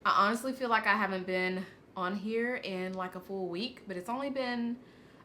I honestly feel like I haven't been on here in like a full week, but it's only been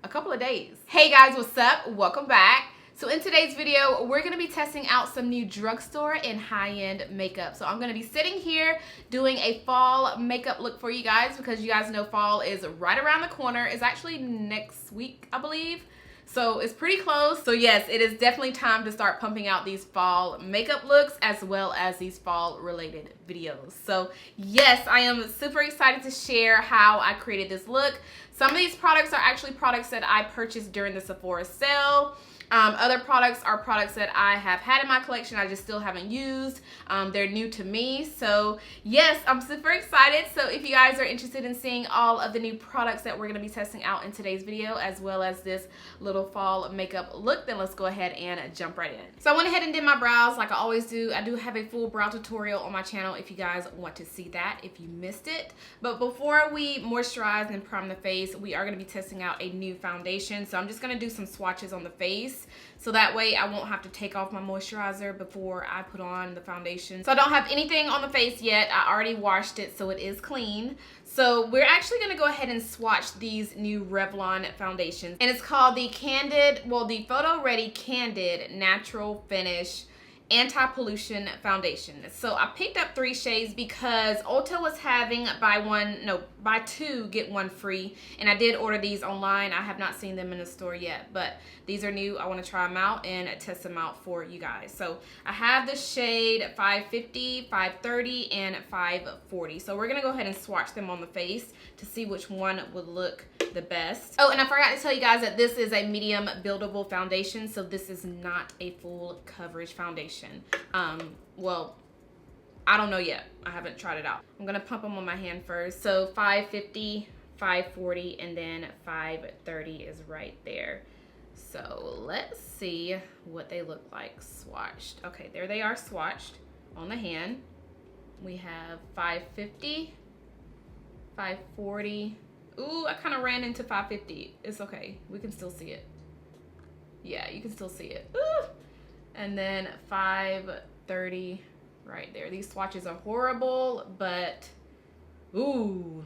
a couple of days. Hey guys, what's up? Welcome back. So in today's video, we're gonna be testing out some new drugstore and high-end makeup. So I'm gonna be sitting here doing a fall makeup look for you guys because you guys know fall is right around the corner. It's actually next week, I believe. So it's pretty close. So yes, it is definitely time to start pumping out these fall makeup looks as well as these fall related videos. So yes, I am super excited to share how I created this look. Some of these products are actually products that I purchased during the Sephora sale. Other products are products that I have had in my collection, I just still haven't used. They're new to me. So yes, I'm super excited. So if you guys are interested in seeing all of the new products that we're gonna be testing out in today's video, as well as this little fall makeup look, then let's go ahead and jump right in. So I went ahead and did my brows like I always do. I do have a full brow tutorial on my channel if you guys want to see that, if you missed it. But before we moisturize and prime the face, we are gonna be testing out a new foundation. So I'm just gonna do some swatches on the face, so that way I won't have to take off my moisturizer before I put on the foundation. So I don't have anything on the face yet. I already washed it, so it is clean. So we're actually gonna go ahead and swatch these new Revlon foundations. And it's called the the Photo Ready Candid Natural Finish Anti-Pollution Foundation. So I picked up 3 shades because Ulta was having buy 2 get 1 free, and I did order these online. I have not seen them in the store yet, but these are new. I want to try them out and test them out for you guys. So I have the shade 550, 530, and 540. So we're gonna go ahead and swatch them on the face to see which one would look the best. Oh, and I forgot to tell you guys that this is a medium buildable foundation, so this is not a full coverage foundation. Well, I don't know yet. I haven't tried it out. I'm gonna pump them on my hand first. So 550, 540, and then 530 is right there. So let's see what they look like swatched. Okay, there they are swatched on the hand. We have 550, 540. Ooh, I kind of ran into 550. It's okay. We can still see it. Yeah, you can still see it. Ooh. And then 530 right there. These swatches are horrible, but ooh.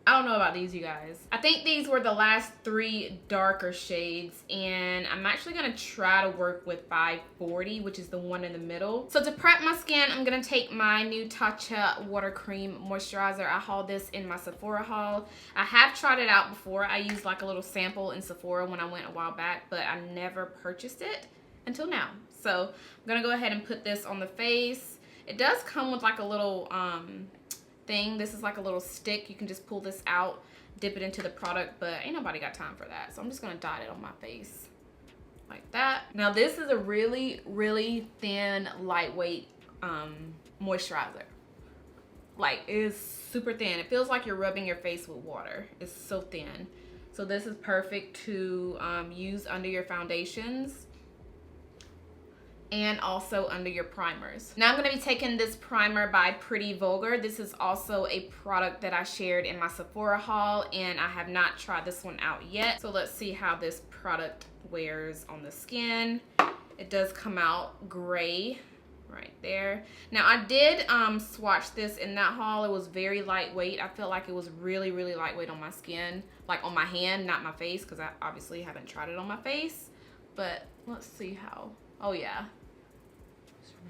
I don't know about these, you guys. I think these were the last 3 darker shades, and I'm actually gonna try to work with 540, which is the one in the middle. So to prep my skin, I'm gonna take my new Tatcha Water Cream Moisturizer. I hauled this in my Sephora haul. I have tried it out before. I used like a little sample in Sephora when I went a while back, but I never purchased it until now. So I'm gonna go ahead and put this on the face. It does come with like a little thing. This is like a little stick. You can just pull this out, dip it into the product, but ain't nobody got time for that. So I'm just gonna dot it on my face like that. Now this is a really, really thin, lightweight moisturizer. Like, it is super thin. It feels like you're rubbing your face with water. It's so thin. So this is perfect to use under your foundations and also under your primers. Now I'm gonna be taking this primer by Pretty Vulgar. This is also a product that I shared in my Sephora haul, and I have not tried this one out yet. So let's see how this product wears on the skin. It does come out gray right there. Now I did swatch this in that haul. It was very lightweight. I felt like it was really, really lightweight on my skin, like on my hand, not my face, because I obviously haven't tried it on my face. But let's see how. Oh yeah.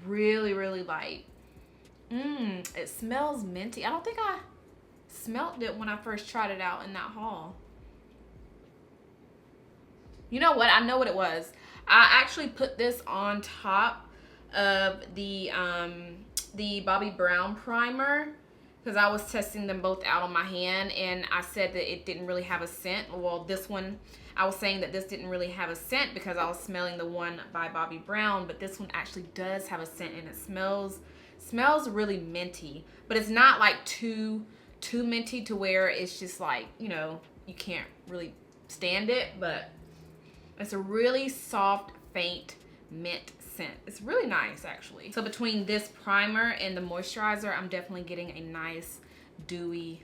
Really, really light. It smells minty. I don't think I smelled it when I first tried it out in that haul. You know what? I know what it was. I actually put this on top of the Bobbi Brown primer because I was testing them both out on my hand, and I said that it didn't really have a scent. Well, this one, I was saying that this didn't really have a scent because I was smelling the one by Bobbi Brown, but this one actually does have a scent, and it smells really minty, but it's not like too minty to where it's just like, you know, you can't really stand it, but it's a really soft, faint mint scent. It's really nice, actually. So between this primer and the moisturizer, I'm definitely getting a nice dewy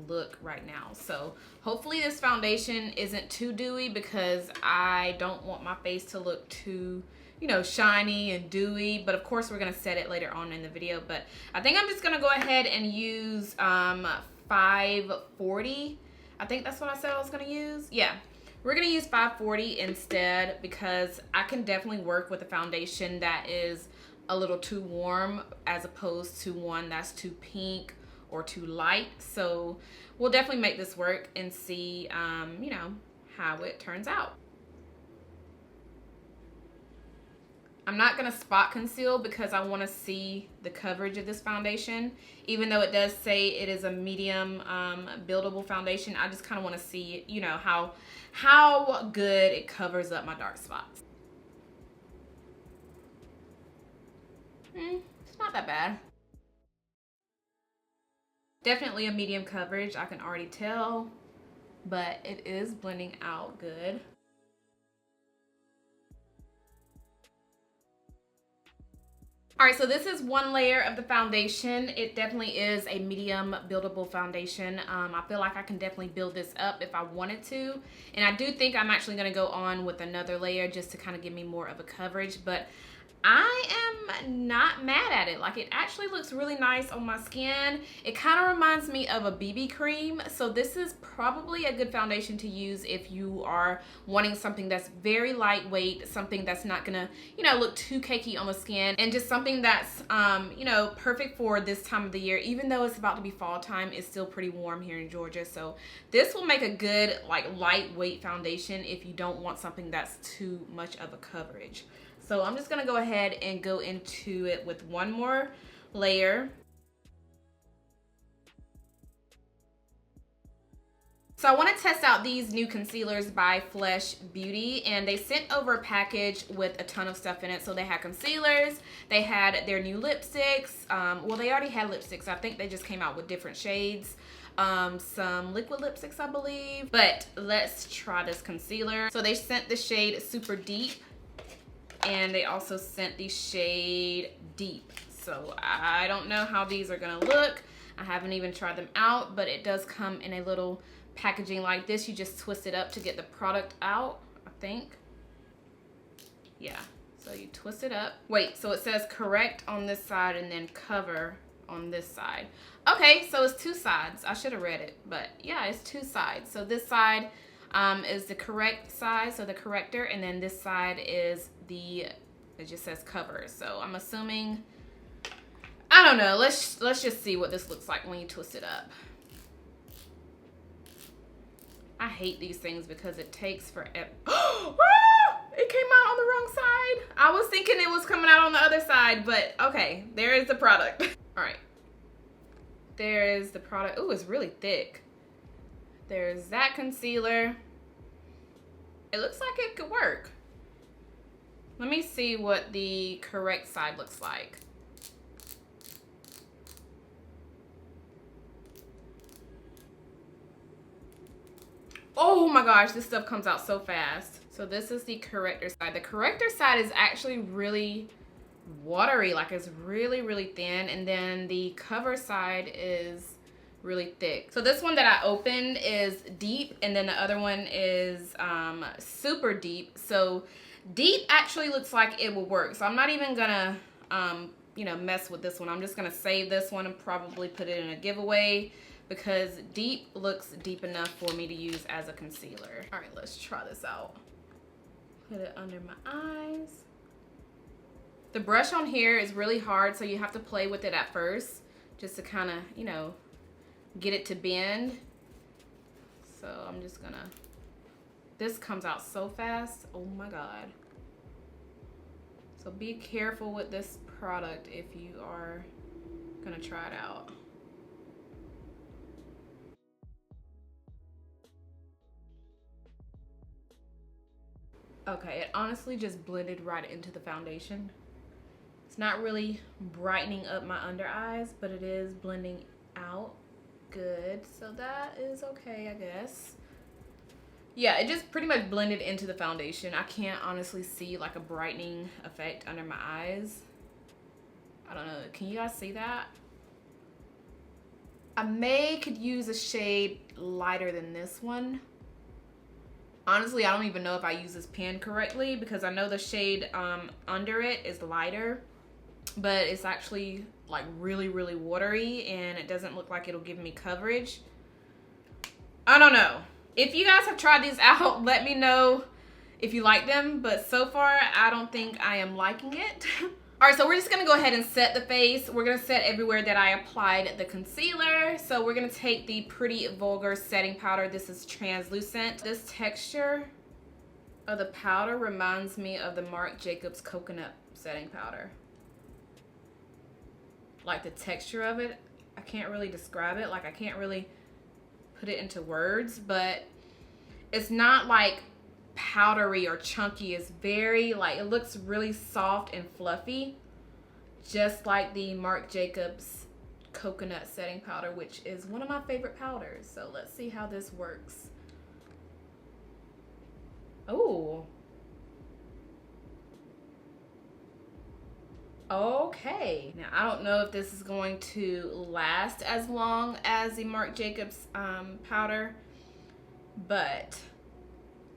look right now. So hopefully this foundation isn't too dewy because I don't want my face to look too, you know, shiny and dewy, but of course we're gonna set it later on in the video. But I think I'm just gonna go ahead and use 540. I think that's what I said I was gonna use. Yeah, we're gonna use 540 instead, because I can definitely work with a foundation that is a little too warm as opposed to one that's too pink or too light. So we'll definitely make this work and see, you know, how it turns out. I'm not gonna spot conceal because I wanna see the coverage of this foundation. Even though it does say it is a medium buildable foundation, I just kinda wanna see, you know, how good it covers up my dark spots. It's not that bad. Definitely a medium coverage, I can already tell, but it is blending out good. All right, so this is one layer of the foundation. It definitely is a medium buildable foundation. I feel like I can definitely build this up if I wanted to. And I do think I'm actually gonna go on with another layer just to kind of give me more of a coverage, but I am not mad at it. Like, it actually looks really nice on my skin. It kind of reminds me of a BB cream. So this is probably a good foundation to use if you are wanting something that's very lightweight, something that's not gonna, you know, look too cakey on the skin, and just something that's, you know, perfect for this time of the year. Even though it's about to be fall time, it's still pretty warm here in Georgia. So this will make a good, like, lightweight foundation if you don't want something that's too much of a coverage. So I'm just gonna go ahead and go into it with one more layer. So I wanna test out these new concealers by Flesh Beauty, and they sent over a package with a ton of stuff in it. So they had concealers, they had their new lipsticks. Well, they already had lipsticks. I think they just came out with different shades. Some liquid lipsticks, I believe. But let's try this concealer. So they sent the shade Super Deep, and they also sent the shade Deep. So I don't know how these are gonna look. I haven't even tried them out, but it does come in a little packaging like this. You just twist it up to get the product out, I think. Yeah, so you twist it up. Wait, so it says correct on this side and then cover on this side. Okay, so it's two sides. I should have read it, but yeah, it's two sides. So this side is the correct side, so the corrector, and then this side is the, it just says cover. So I'm assuming, I don't know, let's just see what this looks like when you twist it up. I hate these things because it takes forever. It came out on the wrong side. I was thinking it was coming out on the other side, but okay, there is the product. All right, there is the product. Ooh, it's really thick. There's that concealer. It looks like it could work. Let me see what the correct side looks like. Oh my gosh, this stuff comes out so fast. So this is the corrector side. The corrector side is actually really watery, like it's really, really thin. And then the cover side is really thick. So this one that I opened is deep, and then the other one is super deep. So deep actually looks like it will work. So I'm not even gonna you know, mess with this one. I'm just gonna save this one and probably put it in a giveaway, because deep looks deep enough for me to use as a concealer. All right, let's try this out. Put it under my eyes. The brush on here is really hard, so you have to play with it at first just to kind of, you know, get it to bend. So I'm just gonna, this comes out so fast, oh my God. So be careful with this product if you are gonna try it out. Okay, it honestly just blended right into the foundation. It's not really brightening up my under eyes, but it is blending out good. So that is okay, I guess. Yeah, it just pretty much blended into the foundation. I can't honestly see like a brightening effect under my eyes. I don't know, can you guys see that? I could use a shade lighter than this one. Honestly, I don't even know if I use this pen correctly because I know the shade under it is lighter, but it's actually like really, really watery and it doesn't look like it'll give me coverage. I don't know. If you guys have tried these out, let me know if you like them, but so far I don't think I am liking it. All right, so we're just gonna go ahead and set the face. We're gonna set everywhere that I applied the concealer. So we're gonna take the Pretty Vulgar setting powder. This is translucent. This texture of the powder reminds me of the Marc Jacobs coconut setting powder. Like the texture of it, I can't really describe it. Like I can't really put it into words, but it's not like powdery or chunky. It's very like, it looks really soft and fluffy, just like the Marc Jacobs coconut setting powder, which is one of my favorite powders. So let's see how this works. Oh, okay. Now I don't know if this is going to last as long as the Marc Jacobs powder, but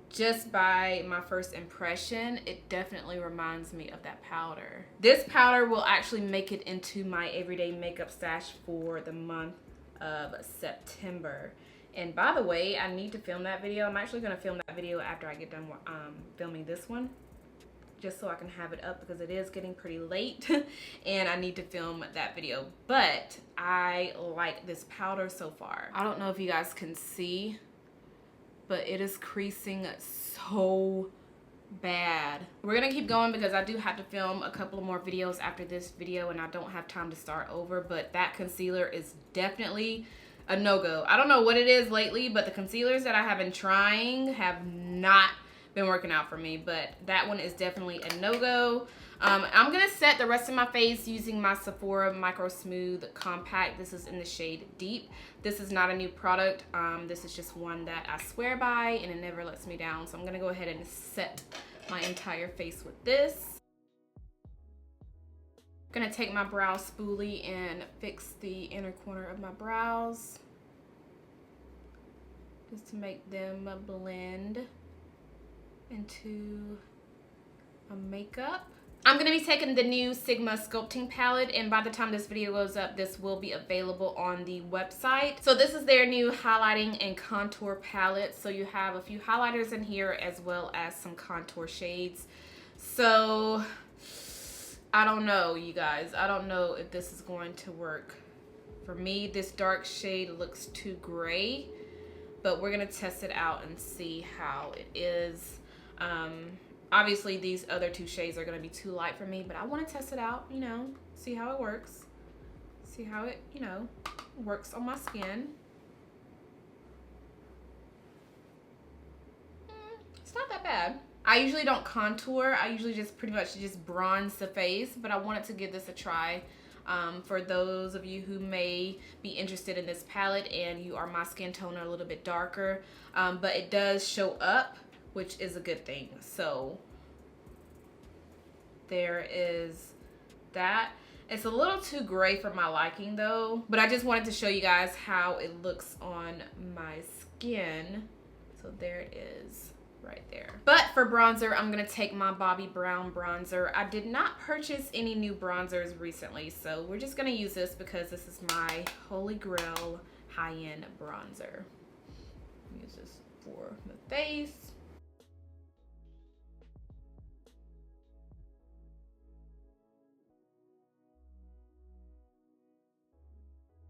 just by my first impression, it definitely reminds me of that powder. This powder will actually make it into my everyday makeup stash for the month of September. And by the way, I need to film that video. I'm actually gonna film that video after I get done filming this one, just so I can have it up because it is getting pretty late and I need to film that video. But I like this powder so far. I don't know if you guys can see, but it is creasing so bad. We're gonna keep going because I do have to film a couple of more videos after this video and I don't have time to start over, but that concealer is definitely a no-go. I don't know what it is lately, but the concealers that I have been trying have not been working out for me, but that one is definitely a no-go. I'm gonna set the rest of my face using my Sephora Micro Smooth Compact. This is in the shade Deep. This is not a new product. This is just one that I swear by and it never lets me down. So I'm gonna go ahead and set my entire face with this. I'm gonna take my brow spoolie and fix the inner corner of my brows just to make them blend into a makeup. I'm gonna be taking the new Sigma sculpting palette, and by the time this video goes up, this will be available on the website. So this is their new highlighting and contour palette. So you have a few highlighters in here as well as some contour shades. So I don't know, you guys. I don't know if this is going to work. For me, this dark shade looks too gray, but we're gonna test it out and see how it is. Obviously these other two shades are going to be too light for me, but I want to test it out, you know, see how it works, see how it, you know, works on my skin. It's not that bad. I usually don't contour. I usually just pretty much just bronze the face, but I wanted to give this a try. For those of you who may be interested in this palette and you are my skin tone or a little bit darker, but it does show up, which is a good thing. So there is that. It's a little too gray for my liking though, but I just wanted to show you guys how it looks on my skin. So there it is right there. But for bronzer, I'm gonna take my Bobbi Brown bronzer. I did not purchase any new bronzers recently, so we're just gonna use this because this is my holy grail high-end bronzer. Use this for the face.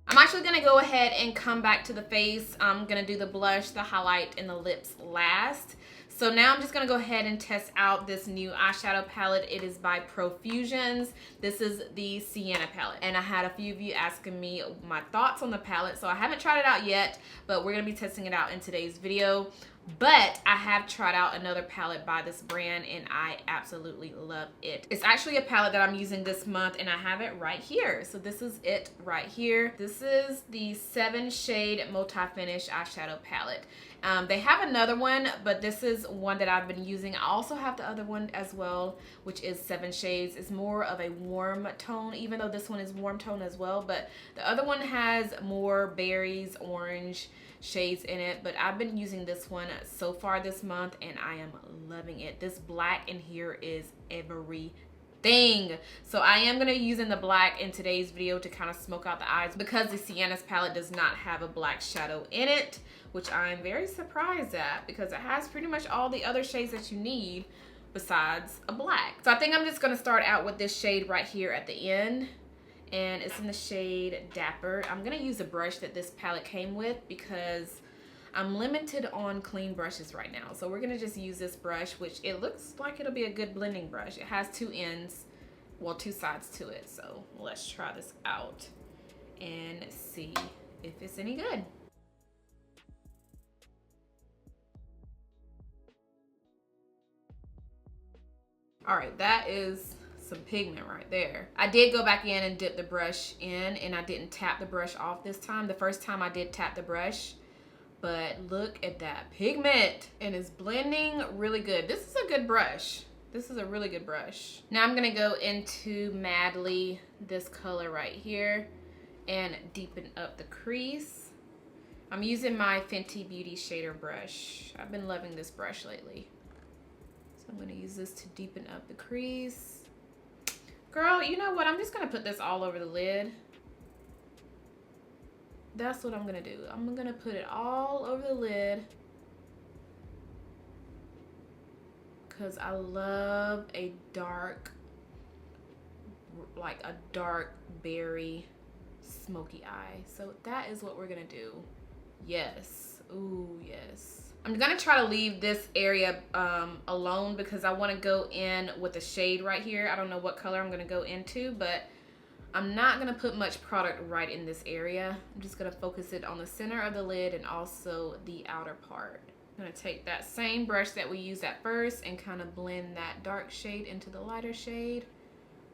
I'm actually gonna go ahead and come back to the face. I'm gonna do the blush, the highlight, and the lips last. So now I'm just gonna go ahead and test out this new eyeshadow palette. It is by Profusions. This is the Sienna palette. And I had a few of you asking me my thoughts on the palette. So I haven't tried it out yet, but we're gonna be testing it out in today's video. But I have tried out another palette by this brand and I absolutely love it. It's actually a palette that I'm using this month and I have it right here. So this is it right here. This is the 7 shade multi-finish eyeshadow palette. They have another one, but this is one that I've been using. I also have the other one as well, which is 7 shades. It's more of a warm tone, even though this one is warm tone as well. But the other one has more berries, orange shades in it, but I've been using this one so far this month, and I am loving it. This black in here is everything. So I am going to be using the black in today's video to kind of smoke out the eyes, because the Sienna's palette does not have a black shadow in it, which I'm very surprised at, because it has pretty much all the other shades that you need besides a black. So I think I'm just going to start out with this shade right here at the end, and it's in the shade Dapper. I'm going to use a brush that this palette came with because I'm limited on clean brushes right now. So we're going to just use this brush, which it looks like it'll be a good blending brush. It has two ends, well, two sides to it. So let's try this out and see if it's any good. All right, that is some pigment right there. I did go back in and dip the brush in, and I didn't tap the brush off this time. The first time I did tap the brush, but look at that pigment, and it's blending really good. This is a good brush. This is a really good brush. Now I'm gonna go into Madly, this color right here, and deepen up the crease. I'm using my Fenty Beauty shader brush. I've been loving this brush lately. So I'm gonna use this to deepen up the crease. Girl, you know what? I'm just gonna put this all over the lid. That's what I'm gonna do. I'm gonna put it all over the lid, because I love a dark, like a dark berry smoky eye. So that is what we're gonna do. Yes. Ooh, yes. I'm gonna try to leave this area alone, because I want to go in with a shade right here. I don't know what color I'm gonna go into, but I'm not gonna put much product right in this area. I'm just gonna focus it on the center of the lid and also the outer part. I'm gonna take that same brush that we used at first and kind of blend that dark shade into the lighter shade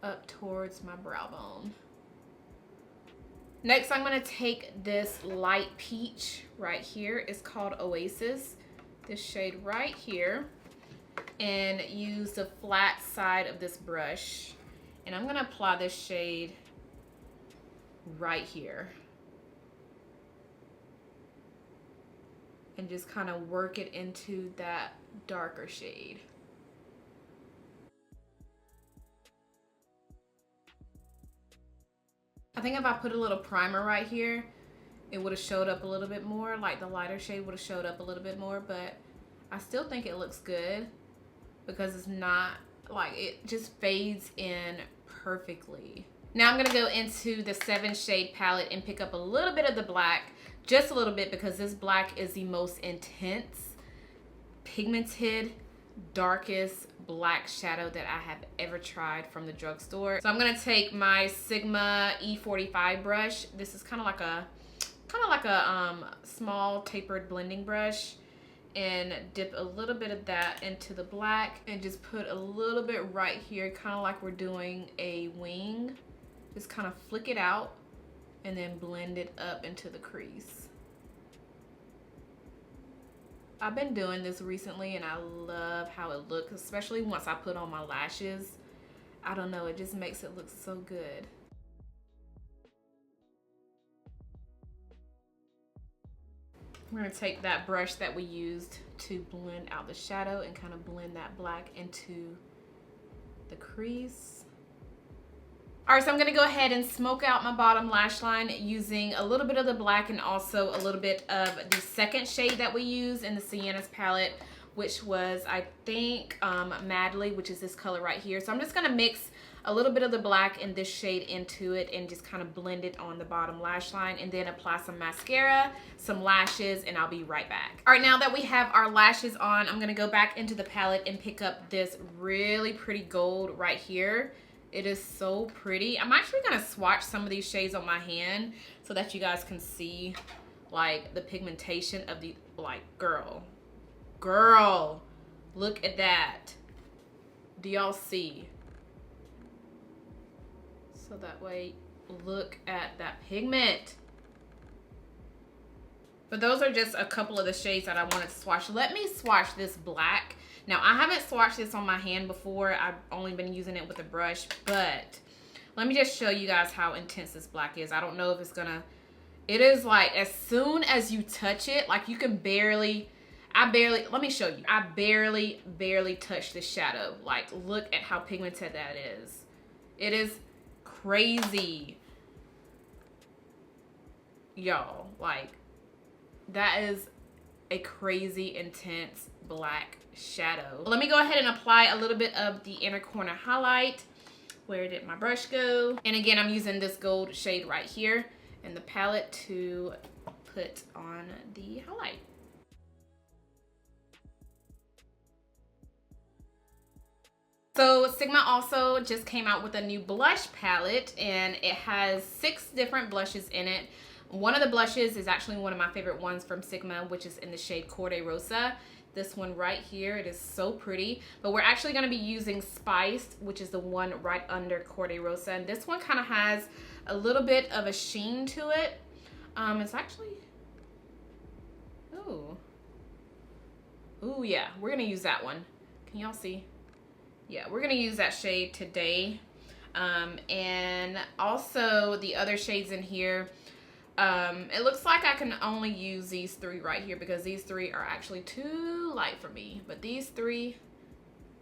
up towards my brow bone. Next, I'm gonna take this light peach right here. It's called Oasis. This shade right here, and use the flat side of this brush, and I'm gonna apply this shade right here and just kind of work it into that darker shade. I think if I put a little primer right here, it would have showed up a little bit more, like the lighter shade would have showed up a little bit more, but I still think it looks good because it's not, like, it just fades in perfectly. Now I'm gonna go into the 7 shade palette and pick up a little bit of the black, just a little bit, because this black is the most intense, pigmented, darkest black shadow that I have ever tried from the drugstore. So I'm gonna take my Sigma E45 brush. This is kind of like a small tapered blending brush, and dip a little bit of that into the black and just put a little bit right here, kind of like we're doing a wing. Just kind of flick it out and then blend it up into the crease. I've been doing this recently and I love how it looks, especially once I put on my lashes. I don't know, it just makes it look so good. We're gonna take that brush that we used to blend out the shadow and kind of blend that black into the crease. All right, so I'm gonna go ahead and smoke out my bottom lash line using a little bit of the black and also a little bit of the second shade that we use in the Sienna's palette, which was, I think, Madly, which is this color right here. So I'm just gonna mix a little bit of the black and this shade into it and just kind of blend it on the bottom lash line, and then apply some mascara, some lashes, and I'll be right back. All right, now that we have our lashes on, I'm gonna go back into the palette and pick up this really pretty gold right here. It is so pretty. I'm actually gonna swatch some of these shades on my hand so that you guys can see like the pigmentation of the, like, girl, look at that. Do y'all see? So that way, look at that pigment. But those are just a couple of the shades that I wanted to swatch. Let me swatch this black. Now, I haven't swatched this on my hand before. I've only been using it with a brush, but let me just show you guys how intense this black is. I don't know if it's gonna, it is like, as soon as you touch it, like, you can barely, let me show you. I barely touched this shadow. Like, look at how pigmented that is. It is crazy. Y'all, like, that is a crazy intense black shadow. Let me go ahead and apply a little bit of the inner corner highlight. Where did my brush go? And again, I'm using this gold shade right here in the palette to put on the highlight. So Sigma also just came out with a new blush palette, and it has 6 different blushes in it. One of the blushes is actually one of my favorite ones from Sigma, which is in the shade Corte Rosa. This one right here, it is so pretty. But we're actually going to be using Spiced, which is the one right under Corte Rosa. And this one kind of has a little bit of a sheen to it. It's actually... Ooh, yeah, we're going to use that one. Can y'all see? Yeah, we're going to use that shade today. And also the other shades in here, it looks like I can only use these 3 right here because these 3 are actually too light for me. But these 3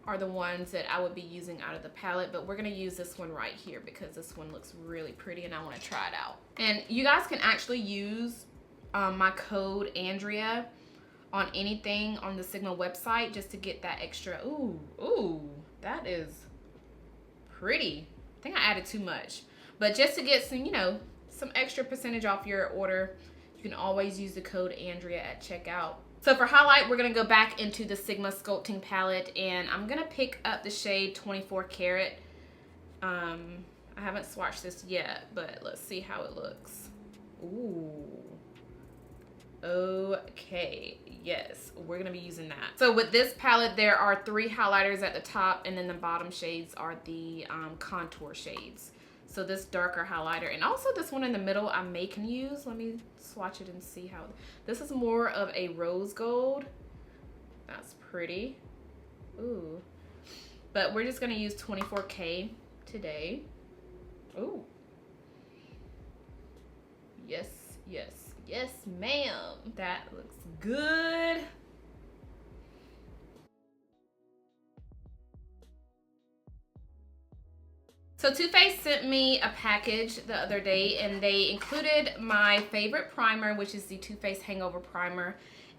are the ones that I would be using out of the palette. But we're going to use this one right here because this one looks really pretty and I want to try it out. And you guys can actually use my code Andrea on anything on the Sigma website just to get that extra. Ooh, that is pretty. I think I added too much. But just to get some, you know, some extra percentage off your order, you can always use the code Andrea at checkout. So for highlight, we're going to go back into the Sigma Sculpting palette, and I'm going to pick up the shade 24 Karat. I haven't swatched this yet, but let's see how it looks. Ooh. Okay, yes, we're going to be using that. So with this palette, there are 3 highlighters at the top, and then the bottom shades are the contour shades. So this darker highlighter, and also this one in the middle I can use. Let me swatch it and see how. This is more of a rose gold. That's pretty. Ooh. But we're just gonna use 24K today. Ooh. Yes, yes, yes, ma'am. That looks good. So Too Faced sent me a package the other day, and they included my favorite primer, which is the Too Faced Hangover Primer,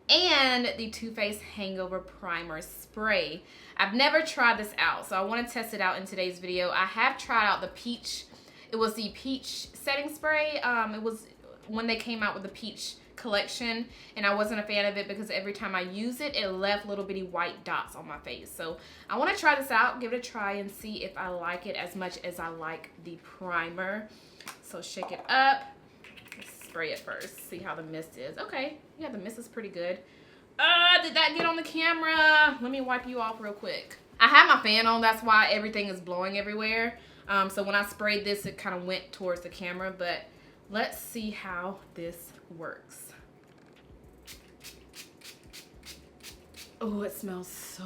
and the Too Faced Hangover Primer Spray. I've never tried this out, so I want to test it out in today's video. I have tried out the peach. It was the peach setting spray. It was when they came out with the peach collection, and I wasn't a fan of it because every time I use it, it left little bitty white dots on my face. So I want to try this out, give it a try, and see if I like it as much as I like the primer. So shake it up, spray it first, see how the mist is. Okay, yeah, the mist is pretty good. Did that get on the camera? Let me wipe you off real quick. I have my fan on, that's why everything is blowing everywhere. So when I sprayed this, it kind of went towards the camera, but let's see how this works. Oh, it smells so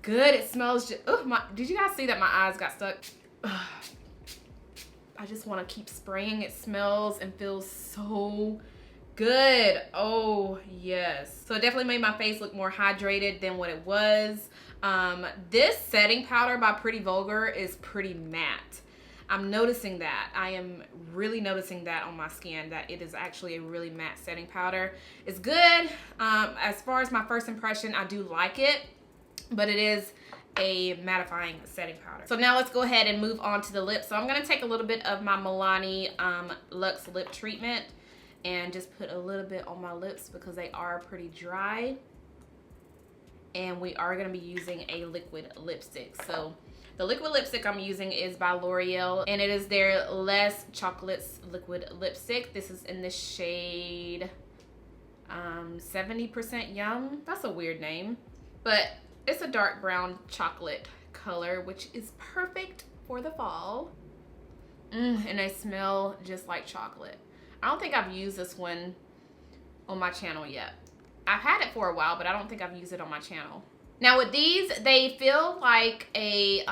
good. It smells just, did you guys see that my eyes got stuck? I just want to keep spraying. It smells and feels so good. Oh, yes. So it definitely made my face look more hydrated than what it was. This setting powder by Pretty Vulgar is pretty matte. I'm noticing that. I am really noticing that on my skin, that it is actually a really matte setting powder. It's good. As far as my first impression, I do like it, but it is a mattifying setting powder. So now let's go ahead and move on to the lips. So I'm going to take a little bit of my Milani Luxe lip treatment and just put a little bit on my lips because they are pretty dry. And we are going to be using a liquid lipstick. So the liquid lipstick I'm using is by L'Oreal, and it is their Les Chocolates liquid lipstick. This is in the shade 70% Yum. That's a weird name, but it's a dark brown chocolate color, which is perfect for the fall. And they smell just like chocolate. I don't think I've used this one on my channel yet. I've had it for a while, but I don't think I've used it on my channel. Now with these, they feel like a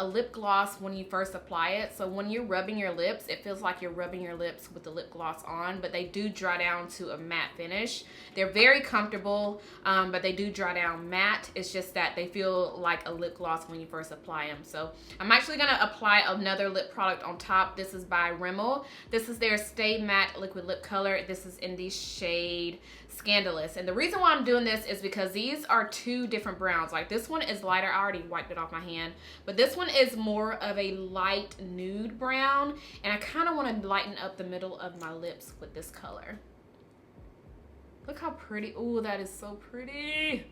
lip gloss when you first apply it. So when you're rubbing your lips, it feels like you're rubbing your lips with the lip gloss on, but they do dry down to a matte finish. They're very comfortable, but they do dry down matte. It's just that they feel like a lip gloss when you first apply them. So I'm actually gonna apply another lip product on top. This is by Rimmel. This is their Stay Matte Liquid Lip Color. This is in the shade Scandalous. And the reason why I'm doing this is because these are two different browns. Like this one is lighter. I already wiped it off my hand, but this one is more of a light nude brown, and I kind of want to lighten up the middle of my lips with this color. Look how pretty. Oh, that is so pretty.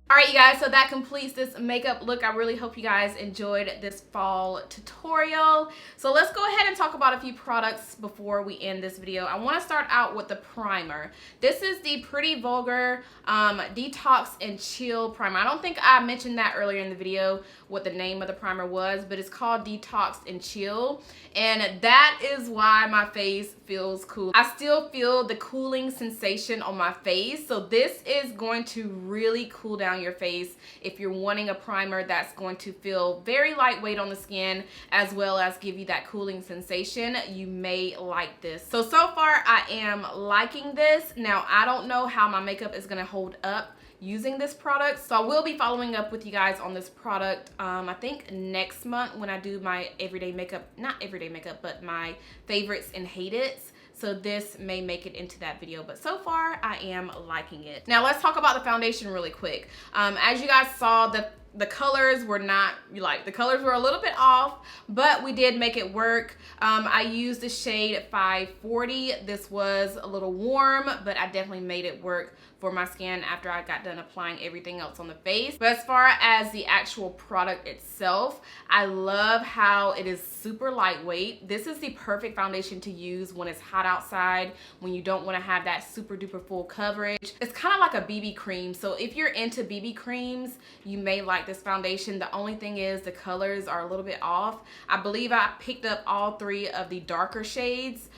All right, you guys, so that completes this makeup look. I really hope you guys enjoyed this fall tutorial. So let's go ahead and talk about a few products before we end this video. I want to start out with the primer. This is the Pretty Vulgar Detox and Chill Primer. I don't think I mentioned that earlier in the video, what the name of the primer was, but it's called Detox and Chill, and that is why my face feels cool. I still feel the cooling sensation on my face, so this is going to really cool down your face if you're wanting a primer that's going to feel very lightweight on the skin as well as give you that cooling sensation. You may like this. So far I am liking this. Now I don't know how my makeup is going to hold up using this product, so I will be following up with you guys on this product I think next month when I do my everyday makeup, not everyday makeup, but my favorites and hate it's. So this may make it into that video, but so far I am liking it. Now let's talk about the foundation really quick. As you guys saw, the colors were not, like, the colors were a little bit off, but we did make it work. I used the shade 540. This was a little warm, but I definitely made it work for my skin after I got done applying everything else on the face. But as far as the actual product itself, I love how it is super lightweight. This is the perfect foundation to use when it's hot outside, when you don't want to have that super duper full coverage. It's kind of like a BB cream, so if you're into BB creams, you may like this foundation. The only thing is the colors are a little bit off. I believe I picked up all three of the darker shades.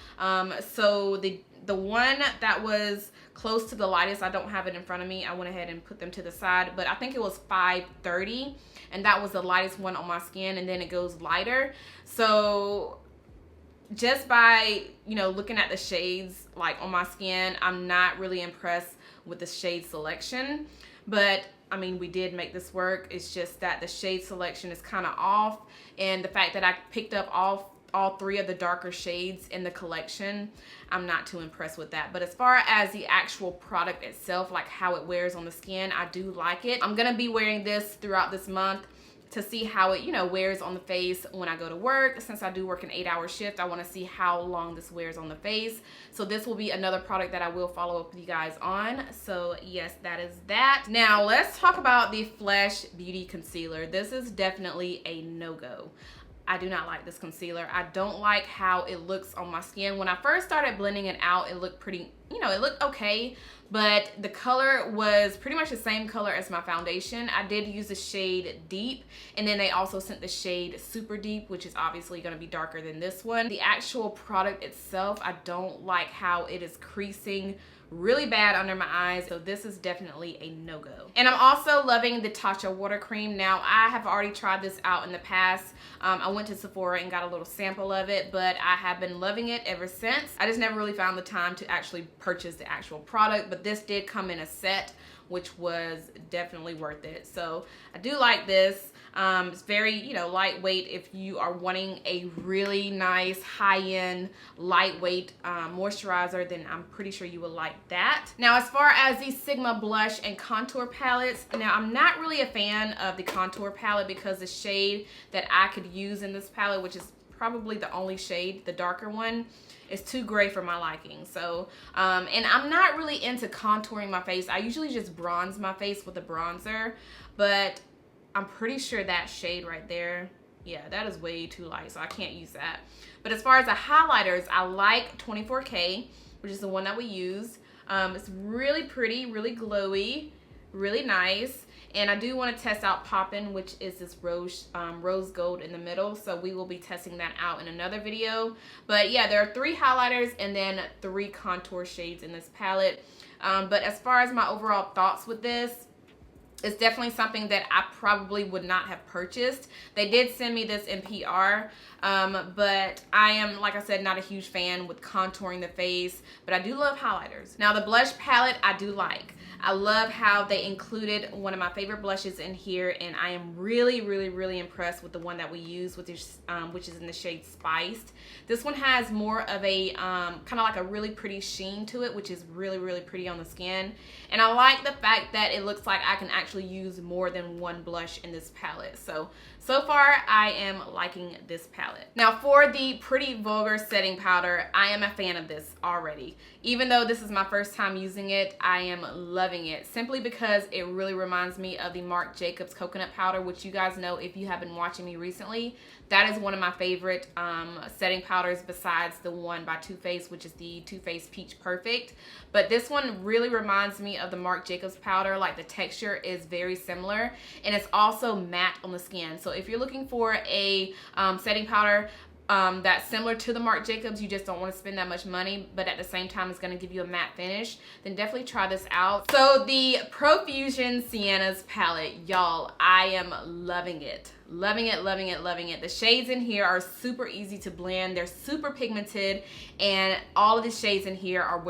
So the one that was close to the lightest, I don't have it in front of me, I went ahead and put them to the side, but I think it was 530, and that was the lightest one on my skin, and then it goes lighter. So just by, you know, looking at the shades like on my skin, I'm not really impressed with the shade selection, but I mean, we did make this work. It's just that the shade selection is kind of off, and the fact that I picked up all three of the darker shades in the collection, I'm not too impressed with that. But as far as the actual product itself, like how it wears on the skin, I do like it. I'm gonna be wearing this throughout this month to see how it, you know, wears on the face when I go to work. Since I do work an 8-hour shift, I want to see how long this wears on the face. So this will be another product that I will follow up with you guys on. So yes, that is that. Now let's talk about the Flesh Beauty Concealer. This is definitely a no-go. I do not like this concealer. I don't like how it looks on my skin. When I first started blending it out, it looked pretty, you know, it looked okay, but the color was pretty much the same color as my foundation. I did use the shade Deep, and then they also sent the shade Super Deep, which is obviously going to be darker than this one. The actual product itself, I don't like how it is creasing really bad under my eyes, so this is definitely a no-go. And I'm also loving the Tatcha water cream. Now I have already tried this out in the past. I went to Sephora and got a little sample of it, but I have been loving it ever since. I just never really found the time to actually purchase the actual product, but this did come in a set, which was definitely worth it. So I do like this. It's very, you know, lightweight. If you are wanting a really nice high-end lightweight moisturizer, then I'm pretty sure you will like that. Now as far as the Sigma blush and contour palettes, now I'm not really a fan of the contour palette because the shade that I could use in this palette, which is probably the only shade, the darker one, is too gray for my liking. So and I'm not really into contouring my face. I usually just bronze my face with a bronzer, but I'm pretty sure that shade right there, yeah, that is way too light, so I can't use that. But as far as the highlighters, I like 24K, which is the one that we use. It's really pretty, really glowy, really nice. And I do want to test out Poppin', which is this rose gold in the middle. So we will be testing that out in another video. But yeah, there are 3 highlighters and then 3 contour shades in this palette. But as far as my overall thoughts with this, it's definitely something that I probably would not have purchased. They did send me this in PR, but I am, like I said, not a huge fan with contouring the face, but I do love highlighters. Now the blush palette I do like. I love how they included one of my favorite blushes in here, and I am really, really, really impressed with the one that we use, which is in the shade Spiced. This one has more of a kind of like a really pretty sheen to it, which is really, really pretty on the skin. And I like the fact that it looks like I can actually use more than one blush in this palette. So far I am liking this palette. Now for the Pretty Vulgar setting powder, I am a fan of this already. Even though this is my first time using it, I am loving it simply because it really reminds me of the Marc Jacobs coconut powder, which you guys know if you have been watching me recently. That is one of my favorite setting powders besides the one by Too Faced, which is the Too Faced Peach Perfect. But this one really reminds me of the Marc Jacobs powder. Like, the texture is very similar, and it's also matte on the skin. So if you're looking for a setting powder that's similar to the Marc Jacobs, you just don't want to spend that much money, but at the same time it's going to give you a matte finish, then definitely try this out. So the Profusion Siennas palette, y'all, I am loving it. Loving it, loving it, loving it. The shades in here are super easy to blend. They're super pigmented, and all of the shades in here are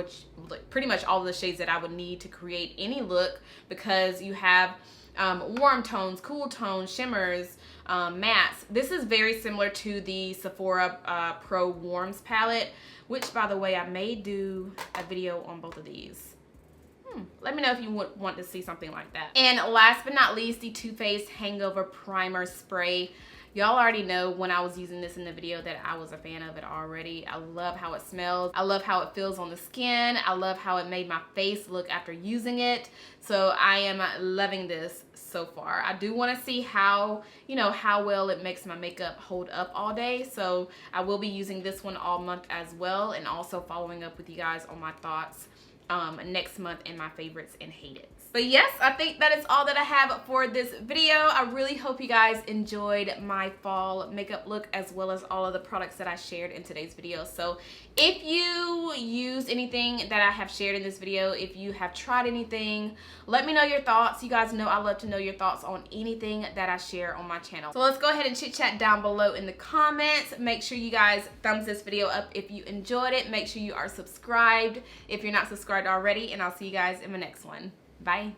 pretty much all of the shades that I would need to create any look, because you have warm tones, cool tones, shimmers, mattes. This is very similar to the Sephora Pro Warms palette, which, by the way, I may do a video on both of these. Let me know if you would want to see something like that. And last but not least, the Too Faced Hangover Primer Spray. Y'all already know when I was using this in the video that I was a fan of it already. I love how it smells. I love how it feels on the skin. I love how it made my face look after using it. So I am loving this so far. I do want to see how, how well it makes my makeup hold up all day. So I will be using this one all month as well, and also following up with you guys on my thoughts next month and my favorites and hated. But yes, I think that is all that I have for this video. I really hope you guys enjoyed my fall makeup look, as well as all of the products that I shared in today's video. So if you used anything that I have shared in this video, if you have tried anything, let me know your thoughts. You guys know I love to know your thoughts on anything that I share on my channel. So let's go ahead and chit chat down below in the comments. Make sure you guys thumbs this video up if you enjoyed it. Make sure you are subscribed if you're not subscribed already, and I'll see you guys in my next one. Bye.